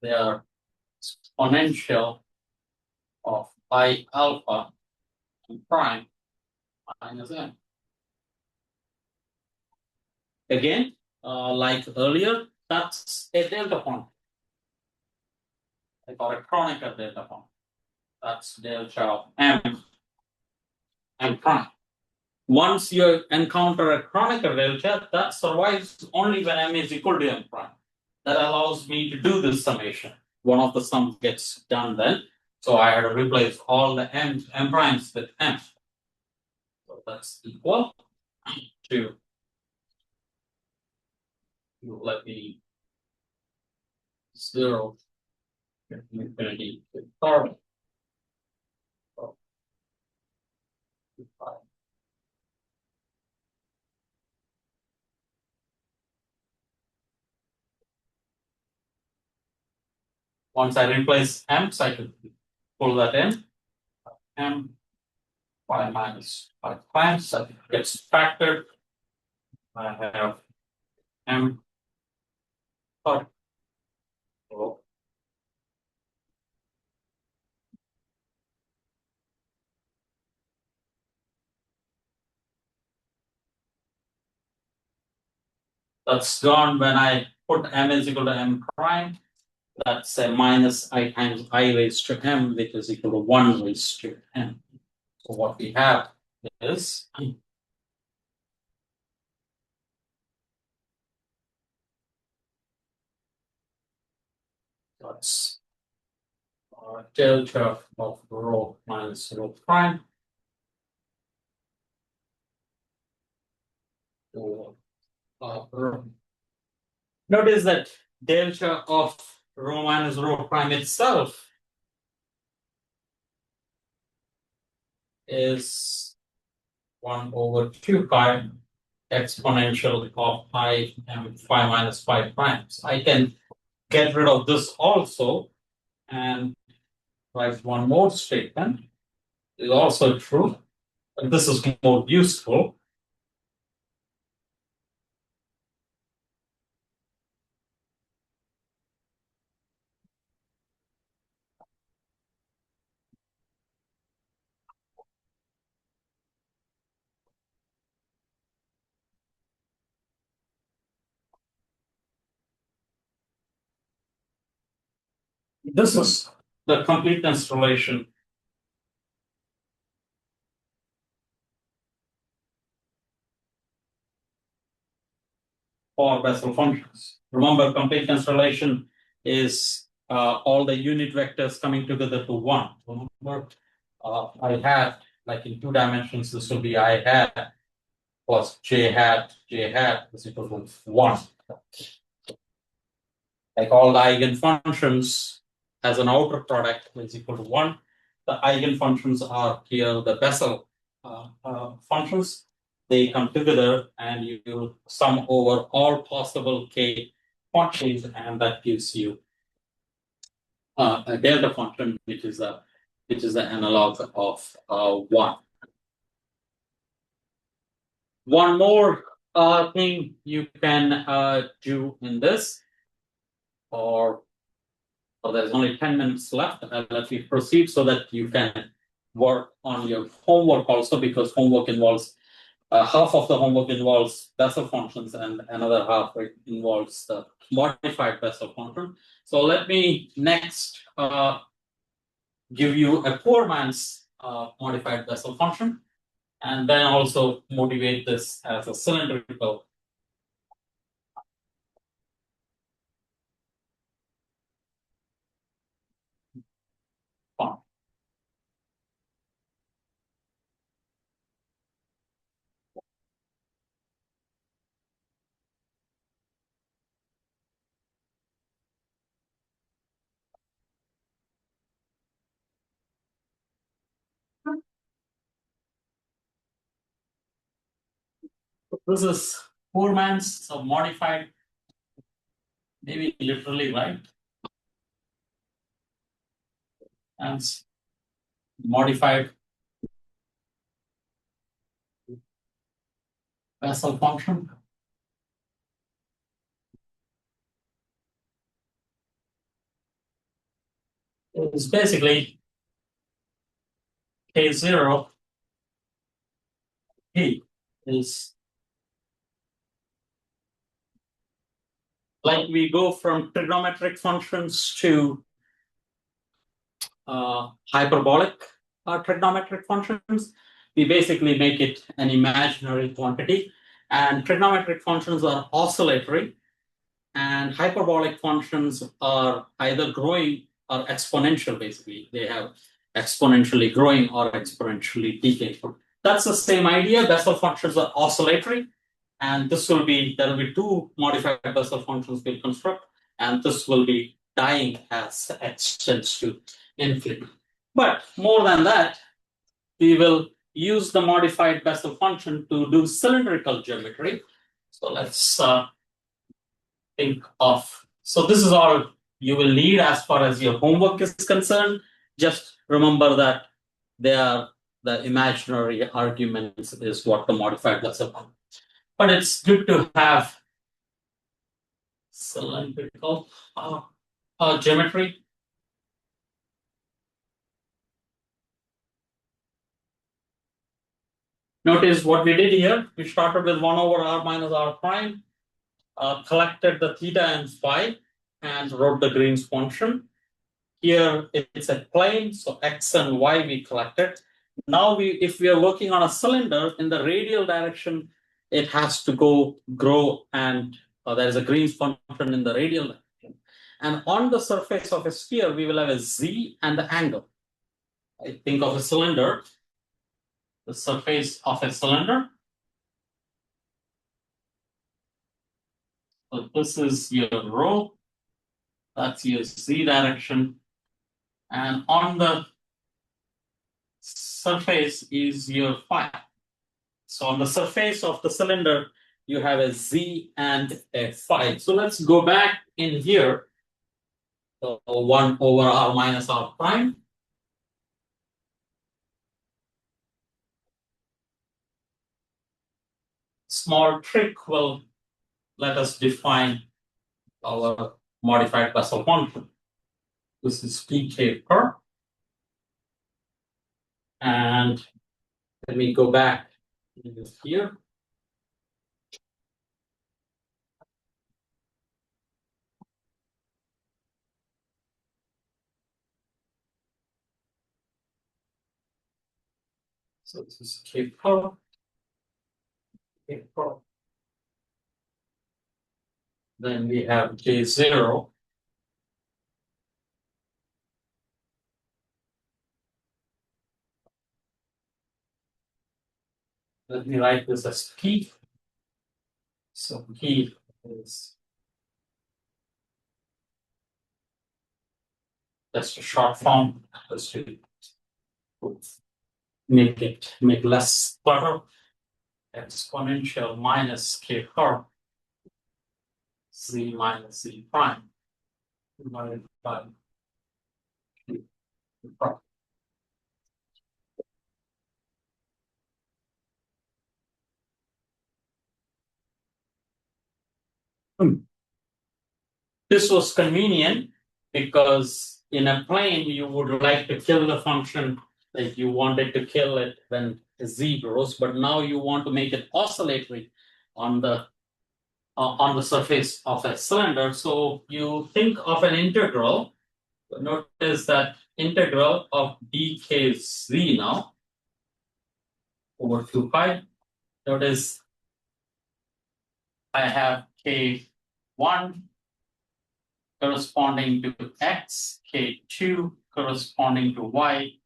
They are exponential of I alpha and prime minus m. Again, like earlier, that's a delta quantity. I got a chronicle delta quantity. That's delta of m prime. Once you encounter a chronicle delta, that survives only when m is equal to m prime. That allows me to do this summation. One of the sums gets done then. So I had to replace all the m primes with m. So that's equal to, let me 0 infinity to third. Once I replace m's, I can pull that in. M phi minus phi prime, so it gets factored. I have m third. So that's gone when I put m is equal to m prime. That's a minus I times I raised to m, which is equal to 1 raised to m. So what we have is that's delta of rho minus rho prime over rho. Notice that delta of rho minus rho prime itself is 1 over 2 pi exponential of I m phi minus phi prime. So I can get rid of this also and write one more statement. Is also true, but this is more useful. This is the completeness relation for Bessel functions. Remember, completeness relation is all the unit vectors coming together to one. Remember, I had, like in 2 dimensions, this will be I hat plus j hat is equal to 1. Like all the eigenfunctions as an outer product is equal to 1. The eigenfunctions are here, the Bessel functions. They come together and you sum over all possible k quantities, and that gives you a delta function, which is the analog of 1. One more thing you can do in this, or there's only 10 minutes left. Let me proceed so that you can work on your homework also, because homework involves half of the homework involves Bessel functions and another half involves the modified Bessel function. So let me next give you a poor man's modified Bessel function, and then also motivate this as a cylindrical form. This is poor man's modified, maybe literally right, and modified Bessel function. It's basically K0 P is like we go from trigonometric functions to hyperbolic trigonometric functions. We basically make it an imaginary quantity, and trigonometric functions are oscillatory, and hyperbolic functions are either growing or exponential. Basically, they have exponentially growing or exponentially decaying. That's the same idea. Bessel functions are oscillatory, and this will be, there will be 2 modified Bessel functions we'll construct, and this will be dying as x tends to infinity. But more than that, we will use the modified Bessel function to do cylindrical geometry. So let's think of, so this is all you will need as far as your homework is concerned. Just remember that they are the imaginary arguments is what the modified Bessel function. But it's good to have cylindrical geometry. Notice what we did here. We started with 1 over r minus r prime, collected the theta and phi, and wrote the Green's function. Here it's a plane, so x and y we collected. Now if we are working on a cylinder in the radial direction, it has to grow, and there is a Green's function in the radial direction. And on the surface of a sphere, we will have a z and the angle. I think of a cylinder, the surface of a cylinder. So this is your rho, that's your z direction, and on the surface is your phi. So on the surface of the cylinder, you have a z and a phi. So let's go back in here. So 1 over r minus r prime. Small trick will let us define our modified Bessel function. This is pk per. And let me go back here. So this is K per. K per. Then we have K0. Let me write this as P. So P is just a short form, just to make less clutter. Exponential minus K per Z minus Z prime divided by K per. This was convenient because in a plane you would like to kill the function, like you wanted to kill it when z grows, but now you want to make it oscillatory on the surface of a cylinder. So you think of an integral. Notice that integral of dkz now over 2 pi. Notice I have k1 corresponding to x, k2 corresponding to y,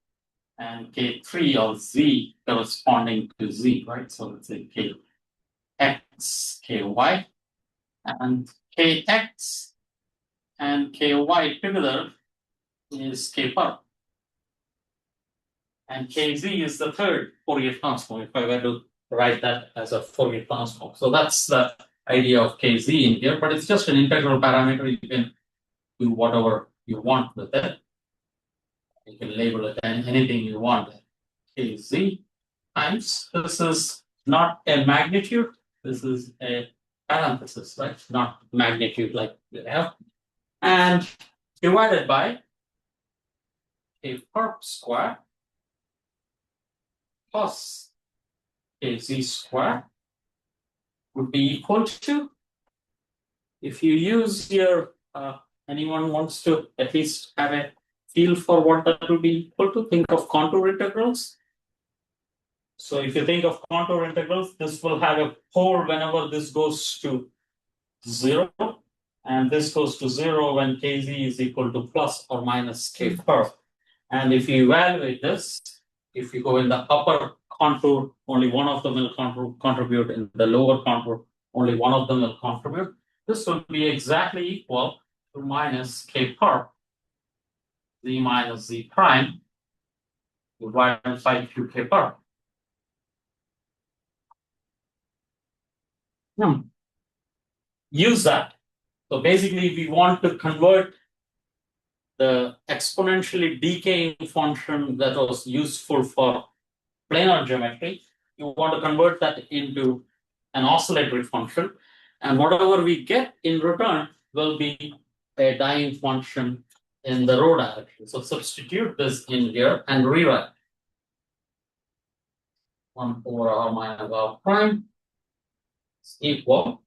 and k3 of z corresponding to z, right? So let's say kx, ky, and kx and ky together is k per. And kz is the third Fourier transform, if I were to write that as a Fourier transform. So that's the idea of kz in here, but it's just an integral parameter. You can do whatever you want with it. You can label it anything you want. Kz times, this is not a magnitude, this is a parenthesis, right? Not magnitude like we have. And divided by a per square plus kz square would be equal to, if you use your, anyone wants to at least have a feel for what that will be equal to, think of contour integrals. So if you think of contour integrals, this will have a pole whenever this goes to 0, and this goes to 0 when kz is equal to plus or minus k per. And if you evaluate this, if you go in the upper contour, only one of them will contribute. In the lower contour, only one of them will contribute. This will be exactly equal to minus k per z minus z prime divided by 2k per. Use that. So basically, we want to convert the exponentially decaying function that was useful for planar geometry. You want to convert that into an oscillatory function, and whatever we get in return will be a dying function in the rho direction. So substitute this in here and rewrite 1 over r minus r prime is equal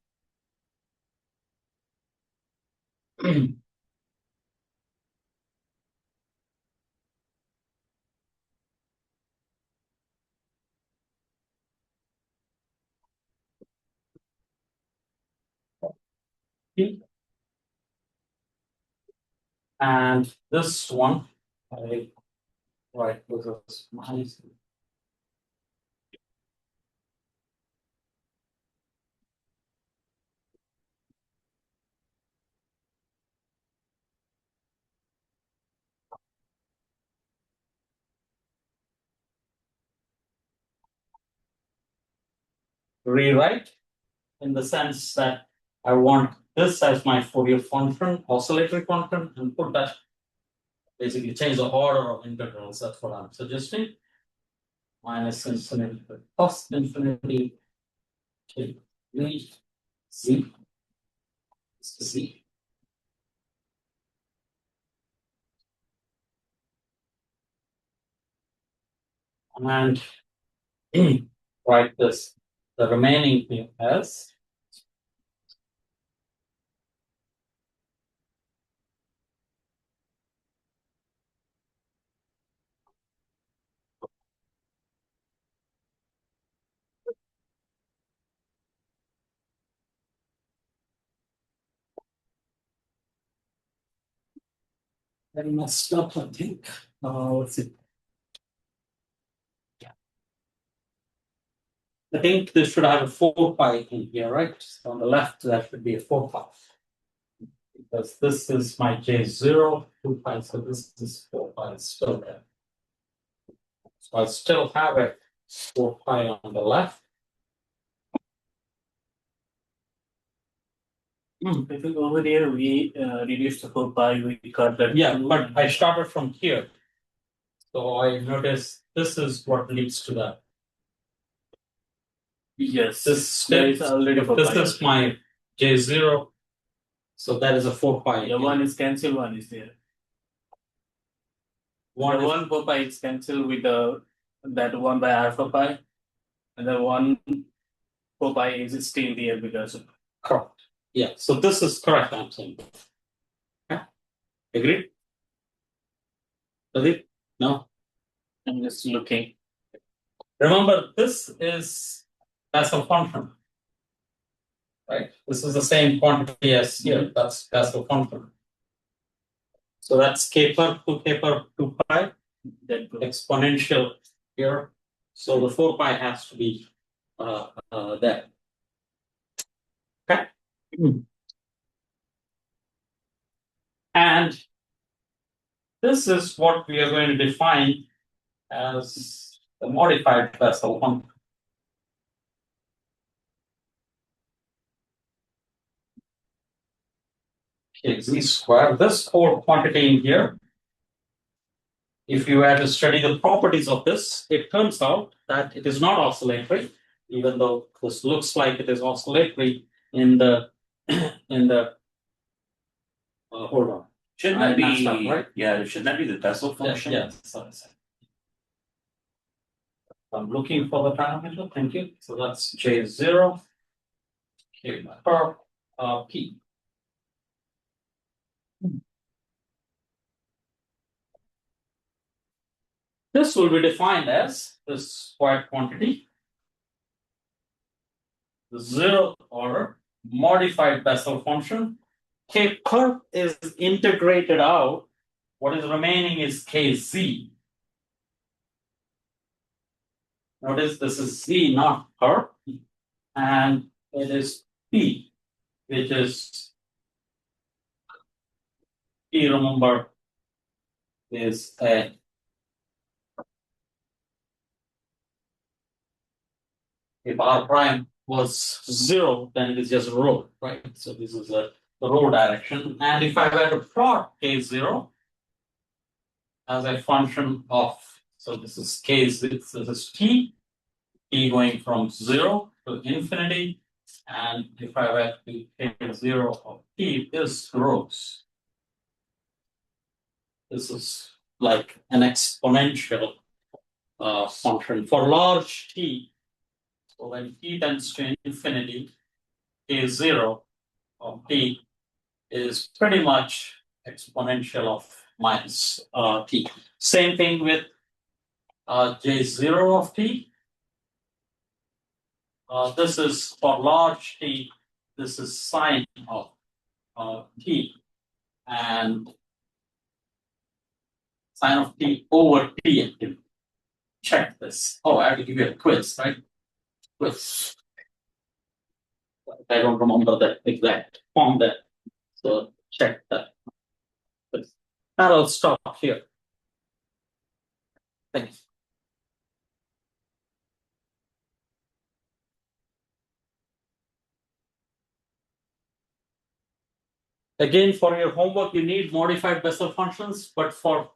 and this one I write this as minus. Rewrite in the sense that I want this as my Fourier function, oscillatory function, and put that, basically change the order of integrals. That's what I'm suggesting. Minus infinity plus infinity to v z z. And write this, the remaining thing as I messed up, I think. Let's see. I think this should have a 4 pi in here, right? So on the left, that should be a 4 pi. Because this is my J0, 2 pi, so this is 4 pi still there. So I still have a 4 pi on the left. I think over there we reduced the 4 pi, we got that. Yeah, but I started from here. So I noticed this is what leads to that. Yes, This there is already 4 this pi. is my J0. So that is a 4 pi. The one is cancelled, one is there. One 4 pi is cancelled with that 1 by alpha pi, and the one 4 pi is still there because of. Correct. Yeah, so this is correct, I'm saying. Yeah. Agreed? Pradeep? No? I'm just looking. Remember, this is Bessel function. Right? This is the same quantity as here. That's Bessel function. So that's k per 2 pi, That goes. exponential here. So the 4 pi has to be there. Okay. And this is what we are going to define as the modified Bessel function. Okay, z squared, this whole quantity in here, if you were to study the properties of this, it turns out that it is not oscillatory, even though this looks like it is oscillatory in the hold on. Shouldn't I that be messed up, right? Yeah, shouldn't that be the Bessel function? Yeah. Sorry. I'm looking for the parameter. Thank you. So that's J0 K per P. This will be defined as this squared quantity, the zeroth order modified Bessel function. K per is integrated out. What is remaining is Kz. Notice this is Z, not per, and it is P, which is P, remember, is a if R prime was 0, then it is just rho, right? So this is the rho direction. And if I were to plot K0 as a function of, so this is K0, this is T going from 0 to infinity. And if I were to K0 of T, this grows. This is like an exponential function for large T. So when T tends to infinity, K0 of T is pretty much exponential of minus T. Same thing with J0 of T. This is for large T, this is sine of T, and sine of T over T. Check this. Oh, I have to give you a quiz, right? Quiz. I don't remember the exact form there. So check that. And I'll stop here. Thanks. Again, for your homework, you need modified Bessel functions, but for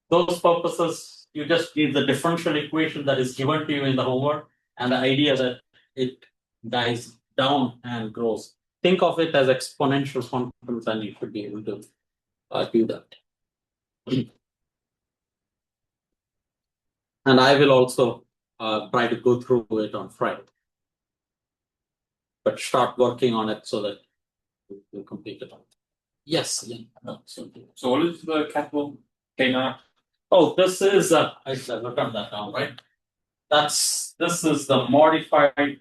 those purposes, you just need the differential equation that is given to you in the homework and the idea that it dies down and grows. Think of it as exponential functions and you should be able to do that. And I will also try to go through it on Friday. But start working on it so that you complete it. Yes. Yeah. No, So what is the capital K0? Oh, this is I should have written that down, right? This is the modified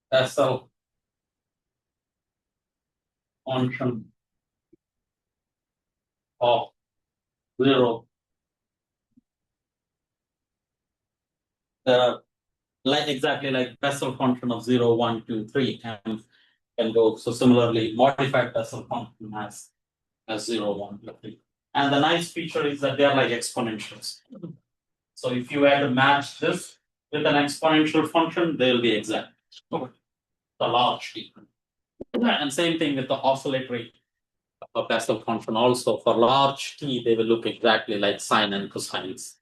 Bessel function of 0. Like exactly like Bessel function of 0, 1, 2, 3 can go. So similarly, modified Bessel function has 0, 1, 2, 3. And the nice feature is that they are like exponentials. So if you had to match this with an exponential function, they will be exact. The large t. And same thing with the oscillatory Bessel function also. For large t, they will look exactly like sine and cosines.